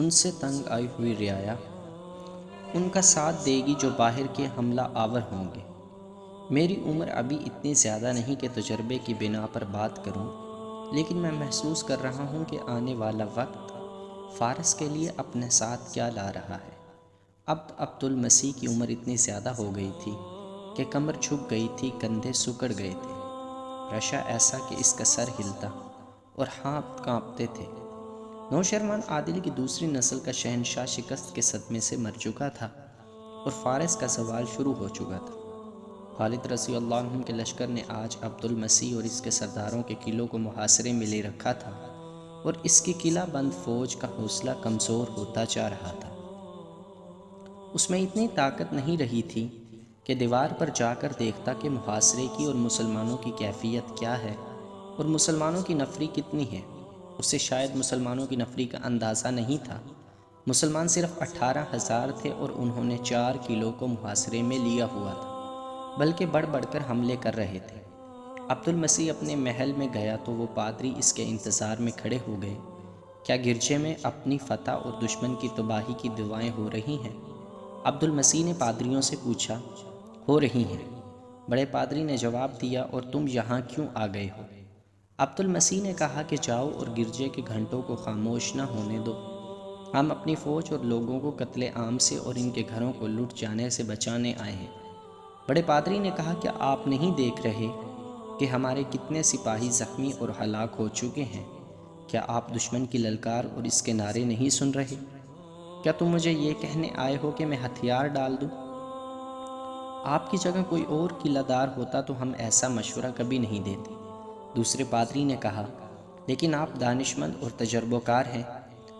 ان سے تنگ آئی ہوئی رعایا ان کا ساتھ دے گی جو باہر کے حملہ آور ہوں گے۔ میری عمر ابھی اتنی زیادہ نہیں کہ تجربے کی بنا پر بات کروں، لیکن میں محسوس کر رہا ہوں کہ آنے والا وقت فارس کے لیے اپنے ساتھ کیا لا رہا ہے۔ اب عبد المسیح کی عمر اتنی زیادہ ہو گئی تھی کہ کمر جھک گئی تھی، کندھے سکڑ گئے تھے، رشا ایسا کہ اس کا سر ہلتا اور ہاتھ کانپتے تھے۔ نوشروان عادل کی دوسری نسل کا شہنشاہ شکست کے صدمے سے مر چکا تھا اور فارس کا زوال شروع ہو چکا تھا۔ خالد رضی اللہ عنہ کے لشکر نے آج عبد المسیح اور اس کے سرداروں کے قلعوں کو محاصرے میں لے رکھا تھا اور اس کی قلعہ بند فوج کا حوصلہ کمزور ہوتا جا رہا تھا۔ اس میں اتنی طاقت نہیں رہی تھی کہ دیوار پر جا کر دیکھتا کہ محاصرے کی اور مسلمانوں کی کیفیت کیا ہے اور مسلمانوں کی نفری کتنی ہے۔ اسے شاید مسلمانوں کی نفری کا اندازہ نہیں تھا۔ مسلمان صرف 18,000 تھے اور انہوں نے 4 قلعوں کو محاصرے میں لیا ہوا تھا، بلکہ بڑھ بڑھ کر حملے کر رہے تھے۔ عبد المسیح اپنے محل میں گیا تو وہ پادری اس کے انتظار میں کھڑے ہو گئے۔ کیا گرجے میں اپنی فتح اور دشمن کی تباہی کی دعائیں ہو رہی ہیں؟ عبد المسیح نے پادریوں سے پوچھا۔ ہو رہی ہیں، بڑے پادری نے جواب دیا، اور تم یہاں کیوں آ گئے ہو؟ عبد المسیح نے کہا کہ جاؤ اور گرجے کے گھنٹوں کو خاموش نہ ہونے دو۔ ہم اپنی فوج اور لوگوں کو قتل عام سے اور ان کے گھروں کو لوٹ جانے سے بچانے آئے ہیں۔ بڑے پادری نے کہا کہ آپ نہیں دیکھ رہے کہ ہمارے کتنے سپاہی زخمی اور ہلاک ہو چکے ہیں؟ کیا آپ دشمن کی للکار اور اس کے نعرے نہیں سن رہے؟ کیا تم مجھے یہ کہنے آئے ہو کہ میں ہتھیار ڈال دوں؟ آپ کی جگہ کوئی اور قلعہ دار ہوتا تو ہم ایسا مشورہ کبھی نہیں دیتے۔ دوسرے پادری نے کہا، لیکن آپ دانشمند اور تجربہ کار ہیں،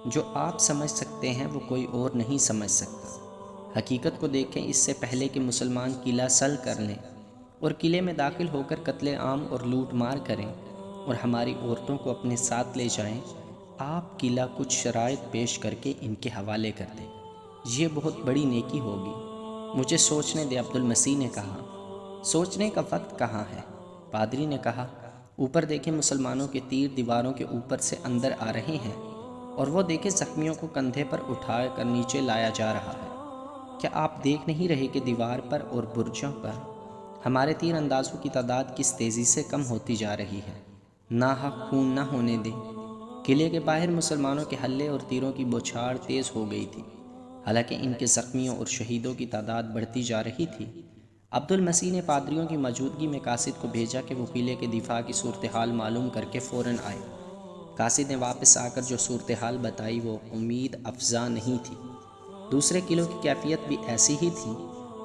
جو آپ سمجھ سکتے ہیں وہ کوئی اور نہیں سمجھ سکتا۔ حقیقت کو دیکھیں، اس سے پہلے کہ مسلمان قلعہ سل کر لیں اور قلعے میں داخل ہو کر قتل عام اور لوٹ مار کریں اور ہماری عورتوں کو اپنے ساتھ لے جائیں، آپ قلعہ کچھ شرائط پیش کر کے ان کے حوالے کر دیں۔ یہ بہت بڑی نیکی ہوگی۔ مجھے سوچنے دے، عبد المسیح نے کہا۔ سوچنے کا وقت کہاں ہے؟ پادری نے کہا، اوپر دیکھیں، مسلمانوں کے تیر دیواروں کے اوپر سے اندر آ رہے ہیں، اور وہ دیکھیں زخمیوں کو کندھے پر اٹھا کر نیچے لایا جا رہا ہے۔ کیا آپ دیکھ نہیں رہے کہ دیوار پر اور برجوں پر ہمارے تیر اندازوں کی تعداد کس تیزی سے کم ہوتی جا رہی ہے؟ ناحق خون نہ ہونے دیں۔ قلعے کے باہر مسلمانوں کے حلے اور تیروں کی بوچھاڑ تیز ہو گئی تھی، حالانکہ ان کے زخمیوں اور شہیدوں کی تعداد بڑھتی جا رہی تھی۔ عبد المسیح نے پادریوں کی موجودگی میں قاصد کو بھیجا کہ وہ قلعے کے دفاع کی صورتحال معلوم کر کے فوراً آئے۔ قاصد نے واپس آ کر جو صورتحال بتائی وہ امید افزا نہیں تھی۔ دوسرے قلعوں کی کیفیت بھی ایسی ہی تھی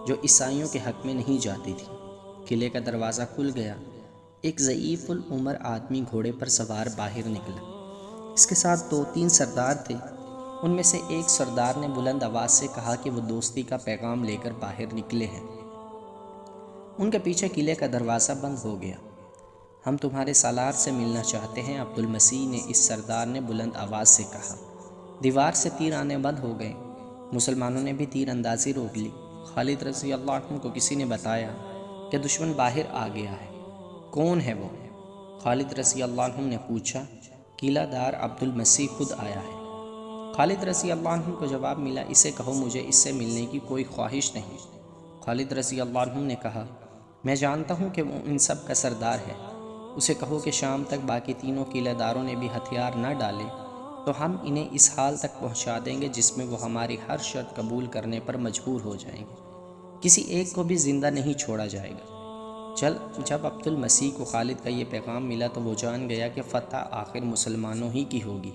جو عیسائیوں کے حق میں نہیں جاتی تھی۔ قلعے کا دروازہ کھل گیا، ایک ضعیف العمر آدمی گھوڑے پر سوار باہر نکلا۔ اس کے ساتھ 2-3 سردار تھے۔ ان میں سے ایک سردار نے بلند آواز سے کہا کہ وہ دوستی کا پیغام لے کر باہر نکلے ہیں۔ ان کے پیچھے قلعے کا دروازہ بند ہو گیا۔ ہم تمہارے سالار سے ملنا چاہتے ہیں، عبد المسیح نے اس سردار نے بلند آواز سے کہا۔ دیوار سے تیر آنے بند ہو گئے۔ مسلمانوں نے بھی تیر اندازی روک لی۔ خالد رضی اللہ عنہ کو کسی نے بتایا کہ دشمن باہر آ گیا ہے۔ کون ہے وہ؟ خالد رضی اللہ عنہ نے پوچھا۔ قلعہ دار عبد المسیح خود آیا ہے۔ خالد رضی اللہ عنہ کو جواب ملا، اسے کہو مجھے اس سے ملنے کی کوئی خواہش نہیں۔ خالد رضی اللہ عنہ نے کہا، میں جانتا ہوں کہ وہ ان سب کا سردار ہے۔ اسے کہو کہ شام تک باقی تینوں قلعہ داروں نے بھی ہتھیار نہ ڈالے تو ہم انہیں اس حال تک پہنچا دیں گے جس میں وہ ہماری ہر شرط قبول کرنے پر مجبور ہو جائیں گے۔ کسی ایک کو بھی زندہ نہیں چھوڑا جائے گا۔ جب عبد المسیح کو خالد کا یہ پیغام ملا تو وہ جان گیا کہ فتح آخر مسلمانوں ہی کی ہوگی۔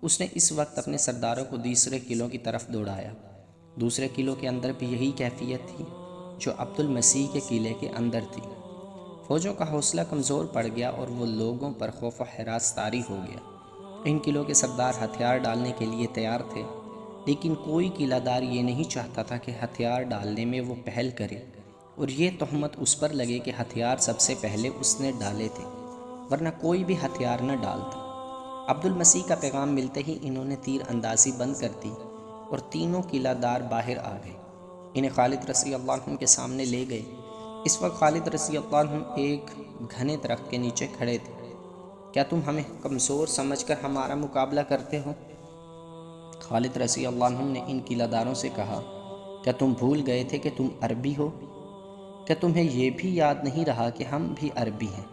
اس نے اس وقت اپنے سرداروں کو دوسرے قلعوں کی طرف دوڑایا۔ دوسرے قلعوں کے اندر بھی یہی کیفیت تھی جو عبد المسیح کے قلعے کے اندر تھی۔ فوجوں کا حوصلہ کمزور پڑ گیا اور وہ لوگوں پر خوف و ہراس طاری ہو گیا۔ ان قلعوں کے سردار ہتھیار ڈالنے کے لیے تیار تھے، لیکن کوئی قلعہ دار یہ نہیں چاہتا تھا کہ ہتھیار ڈالنے میں وہ پہل کرے اور یہ تہمت اس پر لگے کہ ہتھیار سب سے پہلے اس نے ڈالے تھے، ورنہ کوئی بھی ہتھیار نہ ڈالتا۔ عبد المسیح کا پیغام ملتے ہی انہوں نے تیر اندازی بند کر دی اور تینوں قلعہ دار باہر آ گئے۔ انہیں خالد رضی اللہ عنہ کے سامنے لے گئے۔ اس وقت خالد رضی اللہ عنہ ایک گھنے درخت کے نیچے کھڑے تھے۔ کیا تم ہمیں کمزور سمجھ کر ہمارا مقابلہ کرتے ہو؟ خالد رضی اللہ عنہ نے ان قلعہ داروں سے کہا، کیا تم بھول گئے تھے کہ تم عربی ہو؟ کیا تمہیں یہ بھی یاد نہیں رہا کہ ہم بھی عربی ہیں؟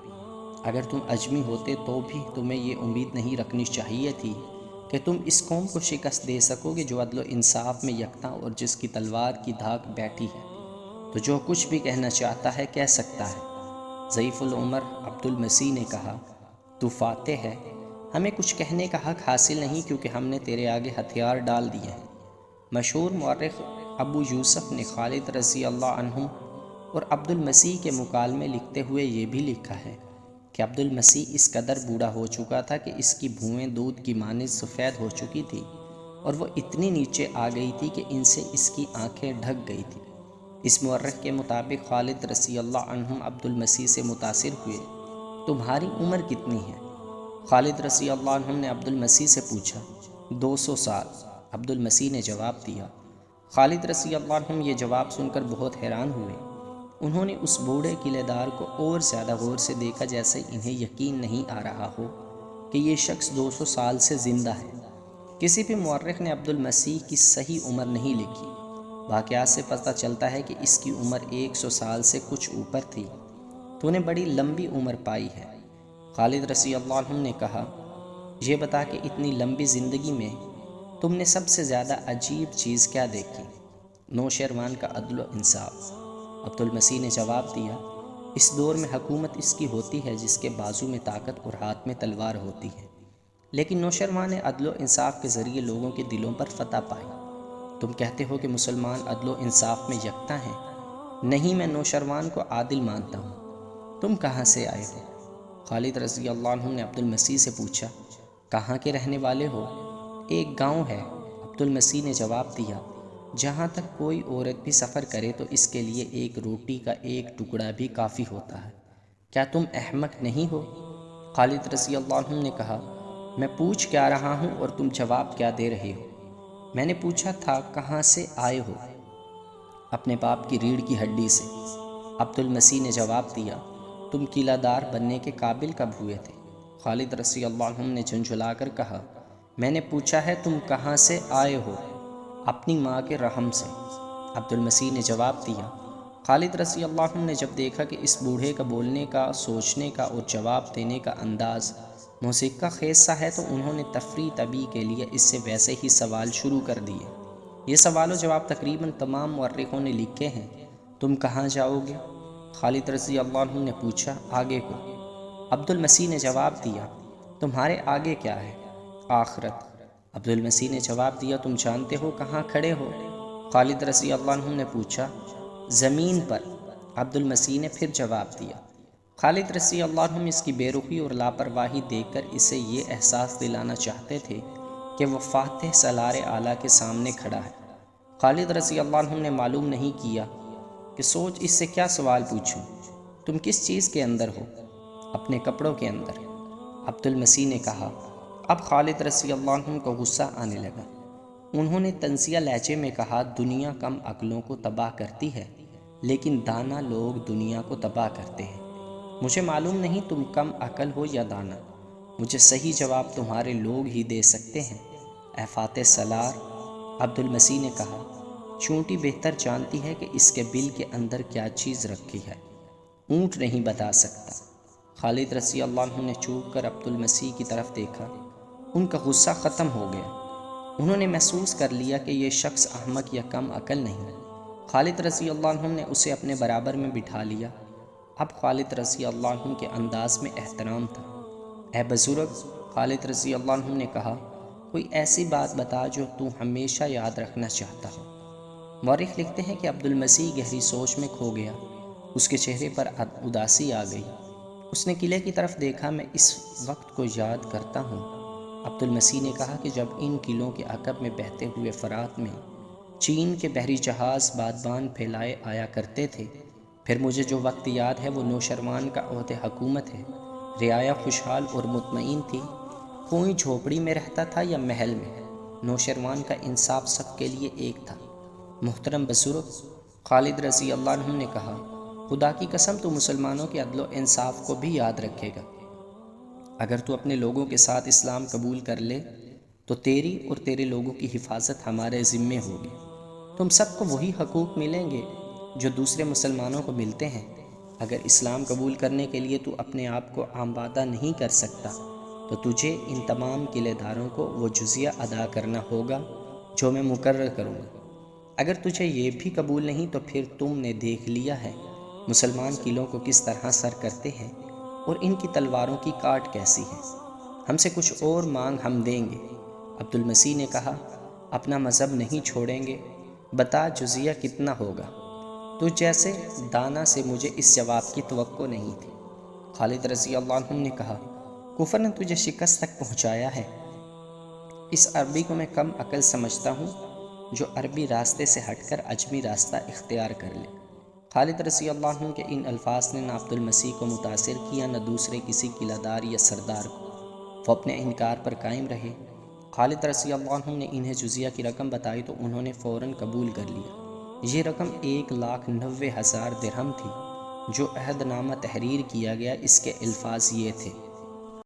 اگر تم اجمی ہوتے تو بھی تمہیں یہ امید نہیں رکھنی چاہیے تھی کہ تم اس قوم کو شکست دے سکو گے جو عدل و انصاف میں یکتا اور جس کی تلوار کی دھاک بیٹھی ہے، تو جو کچھ بھی کہنا چاہتا ہے کہہ سکتا ہے۔ ضعیف العمر عبد المسیح نے کہا، تو فاتح ہے، ہمیں کچھ کہنے کا حق حاصل نہیں کیونکہ ہم نے تیرے آگے ہتھیار ڈال دیے ہیں۔ مشہور مورخ ابو یوسف نے خالد رضی اللہ عنہ اور عبد المسیح کے مکالمے لکھتے ہوئے یہ بھی لکھا ہے کہ عبد المسیح اس قدر بوڑھا ہو چکا تھا کہ اس کی بھویں دودھ کی مانند سفید ہو چکی تھی اور وہ اتنی نیچے آ گئی تھی کہ ان سے اس کی آنکھیں ڈھک گئی تھی۔ اس مورخ کے مطابق خالد رضی اللہ عنہ عبد المسیح سے متاثر ہوئے، تمہاری عمر کتنی ہے؟ خالد رضی اللہ عنہ نے عبد المسیح سے پوچھا، 200 سال۔ عبد المسیح نے جواب دیا۔ خالد رضی اللہ عنہ یہ جواب سن کر بہت حیران ہوئے۔ انہوں نے اس بوڑھے قلعہ دار کو اور زیادہ غور سے دیکھا جیسے انہیں یقین نہیں آ رہا ہو کہ یہ شخص 200 سال سے زندہ ہے۔ کسی بھی مورخ نے عبد المسیح کی صحیح عمر نہیں لکھی۔ واقعات سے پتہ چلتا ہے کہ اس کی عمر 100 سال سے کچھ اوپر تھی۔ تو نے بڑی لمبی عمر پائی ہے۔ خالد رضی اللہ عنہ نے کہا، یہ بتا کہ اتنی لمبی زندگی میں تم نے سب سے زیادہ عجیب چیز کیا دیکھی؟ نوشیروان کا عدل و انصاف۔ عبد المسیح نے جواب دیا، اس دور میں حکومت اس کی ہوتی ہے جس کے بازو میں طاقت اور ہاتھ میں تلوار ہوتی ہے، لیکن نوشیروان نے عدل و انصاف کے ذریعے لوگوں کے دلوں پر فتح پائی۔ تم کہتے ہو کہ مسلمان عدل و انصاف میں یکتا ہیں۔ نہیں، میں نوشیروان کو عادل مانتا ہوں۔ تم کہاں سے آئے ہو؟ خالد رضی اللہ عنہ نے عبد المسیح سے پوچھا، کہاں کے رہنے والے ہو؟ ایک گاؤں ہے، عبد المسیح نے جواب دیا، جہاں تک کوئی عورت بھی سفر کرے تو اس کے لیے ایک روٹی کا ایک ٹکڑا بھی کافی ہوتا ہے۔ کیا تم احمق نہیں ہو؟ خالد رضی اللہ عنہ نے کہا، میں پوچھ کیا رہا ہوں اور تم جواب کیا دے رہے ہو؟ میں نے پوچھا تھا کہاں سے آئے ہو؟ اپنے باپ کی ریڑھ کی ہڈی سے۔ عبد المسیح نے جواب دیا، تم قلعہ دار بننے کے قابل کب ہوئے تھے؟ خالد رضی اللہ عنہ نے جھنجھلا کر کہا، میں نے پوچھا ہے تم کہاں سے آئے ہو؟ اپنی ماں کے رحم سے۔ عبد المسیح نے جواب دیا۔ خالد رضی اللہ عنہ نے جب دیکھا کہ اس بوڑھے کا بولنے کا، سوچنے کا اور جواب دینے کا انداز موسیقی خیز سا ہے تو انہوں نے تفریح طبی کے لیے اس سے ویسے ہی سوال شروع کر دیے۔ یہ سوال و جواب تقریباً تمام مورخوں نے لکھے ہیں۔ تم کہاں جاؤ گے؟ خالد رضی اللہ عنہ نے پوچھا، آگے کو؟ عبد المسیح نے جواب دیا، تمہارے آگے کیا ہے؟ آخرت۔ عبد المسیح نے جواب دیا، تم جانتے ہو کہاں کھڑے ہو؟ خالد رضی اللہ عنہ نے پوچھا، زمین پر۔ عبد المسیح نے پھر جواب دیا۔ خالد رضی اللہ عنہ اس کی بے رخی اور لاپرواہی دیکھ کر اسے یہ احساس دلانا چاہتے تھے کہ وہ فاتح سالار اعلیٰ کے سامنے کھڑا ہے۔ خالد رضی اللہ عنہ نے معلوم نہیں کیا کہ سوچ اس سے کیا سوال پوچھوں۔ تم کس چیز کے اندر ہو؟ اپنے کپڑوں کے اندر۔ عبد المسیح نے کہا۔ اب خالد رضی اللہ عنہ کو غصہ آنے لگا۔ انہوں نے طنزیہ لہجے میں کہا، دنیا کم عقلوں کو تباہ کرتی ہے لیکن دانا لوگ دنیا کو تباہ کرتے ہیں۔ مجھے معلوم نہیں تم کم عقل ہو یا دانا، مجھے صحیح جواب تمہارے لوگ ہی دے سکتے ہیں، اے فاتح سالار۔ عبد المسیح نے کہا، چونٹی بہتر جانتی ہے کہ اس کے بل کے اندر کیا چیز رکھی ہے، اونٹ نہیں بتا سکتا۔ خالد رضی اللہ عنہ نے چوک کر عبد المسیح کی طرف دیکھا۔ ان کا غصہ ختم ہو گیا۔ انہوں نے محسوس کر لیا کہ یہ شخص احمق یا کم عقل نہیں۔ خالد رضی اللہ عنہ نے اسے اپنے برابر میں بٹھا لیا۔ اب خالد رضی اللہ عنہ کے انداز میں احترام تھا۔ اے بزرگ، خالد رضی اللہ عنہ نے کہا، کوئی ایسی بات بتا جو تو ہمیشہ یاد رکھنا چاہتا ہو۔ مورخ لکھتے ہیں کہ عبد المسیح گہری سوچ میں کھو گیا۔ اس کے چہرے پر اداسی آ گئی۔ اس نے قلعے کی طرف دیکھا، میں اس وقت کو یاد کرتا ہوں۔ عبد المسیح نے کہا کہ جب ان قلعوں کے عقب میں بہتے ہوئے فرات میں چین کے بحری جہاز بادبان پھیلائے آیا کرتے تھے، پھر مجھے جو وقت یاد ہے وہ نوشیروان کا عہد حکومت ہے۔ رعایا خوشحال اور مطمئن تھی، کوئی جھوپڑی میں رہتا تھا یا محل میں۔ نوشیروان کا انصاف سب کے لیے ایک تھا۔ محترم بزرگ، خالد رضی اللہ عنہ نے کہا، خدا کی قسم تو مسلمانوں کے عدل و انصاف کو بھی یاد رکھے گا۔ اگر تو اپنے لوگوں کے ساتھ اسلام قبول کر لے تو تیری اور تیرے لوگوں کی حفاظت ہمارے ذمے ہوگی۔ تم سب کو وہی حقوق ملیں گے جو دوسرے مسلمانوں کو ملتے ہیں۔ اگر اسلام قبول کرنے کے لیے تو اپنے آپ کو آمادہ نہیں کر سکتا تو تجھے ان تمام قلعے داروں کو وہ جزیہ ادا کرنا ہوگا جو میں مقرر کروں گا۔ اگر تجھے یہ بھی قبول نہیں تو پھر تم نے دیکھ لیا ہے مسلمان قلعوں کو کس طرح سر کرتے ہیں اور ان کی تلواروں کی کاٹ کیسی ہے۔ ہم سے کچھ اور مانگ، ہم دیں گے۔ عبد المسیح نے کہا، اپنا مذہب نہیں چھوڑیں گے، بتا جزیہ کتنا ہوگا؟ تو جیسے دانا سے مجھے اس جواب کی توقع نہیں تھی۔ خالد رضی اللہ عنہ نے کہا، کفر نے تجھے شکست تک پہنچایا ہے۔ اس عربی کو میں کم عقل سمجھتا ہوں جو عربی راستے سے ہٹ کر عجمی راستہ اختیار کر لے۔ خالد رضی اللہ عنہ کے ان الفاظ نے نہ عبد المسیح کو متاثر کیا نہ دوسرے کسی قلعہ دار یا سردار کو۔ وہ اپنے انکار پر قائم رہے۔ خالد رضی اللہ عنہ نے انہیں جزیہ کی رقم بتائی تو انہوں نے فوراً قبول کر لیا۔ یہ رقم 1,90,000 درہم تھی۔ جو عہد نامہ تحریر کیا گیا اس کے الفاظ یہ تھے،